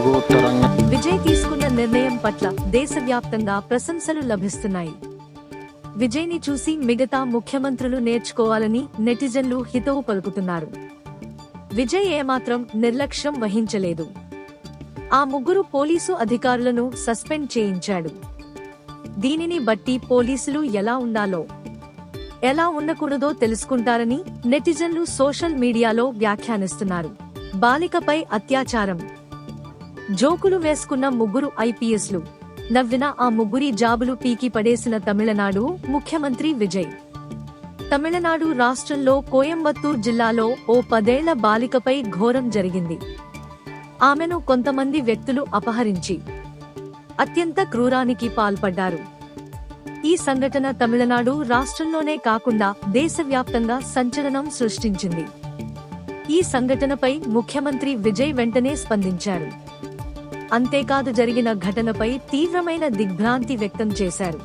విజయ్ తీసుకున్న నిర్ణయం పట్ల దేశవ్యాప్తంగా ప్రశంసలు లభిస్తున్నాయి. విజయ్ని చూసి మిగతా ముఖ్యమంత్రులు నేర్చుకోవాలని నెటిజన్లు హితవు పలుకుతున్నారు. విజయ్ ఏమాత్రం నిర్లక్ష్యం వహించలేదు. ఆ ముగ్గురు పోలీసు అధికారులను సస్పెండ్ చేయించాడు. దీనిని బట్టి పోలీసులు ఎలా ఉండాలో, ఎలా ఉండకూడదో తెలుసుకుంటారని నెటిజన్లు సోషల్ మీడియాలో వ్యాఖ్యానిస్తున్నారు. బాలికపై అత్యాచారం, జోకులు వేసుకున్న ముగ్గురు ఐపీఎస్లు, నవ్విన ఆ ముగ్గురి జాబులు పీకి పడేసిన తమిళనాడు ముఖ్యమంత్రి విజయ్. తమిళనాడు రాష్ట్రంలో కోయంబత్తూర్ జిల్లాలో ఓ 10 ఏళ్ల బాలికపై ఘోరం జరిగింది. ఆమెను కొంతమంది వ్యక్తులు అపహరించి అత్యంత క్రూరానికి పాల్పడ్డారు. ఈ సంఘటన తమిళనాడు రాష్ట్రంలోనే కాకుండా దేశవ్యాప్తంగా సంచలనం సృష్టించింది. ఈ సంఘటనపై ముఖ్యమంత్రి విజయ్ వెంటనే స్పందించారు. అంతేకాదు జరిగిన ఘటనపై తీవ్రమైన దిగ్భ్రాంతి వ్యక్తం చేశారు.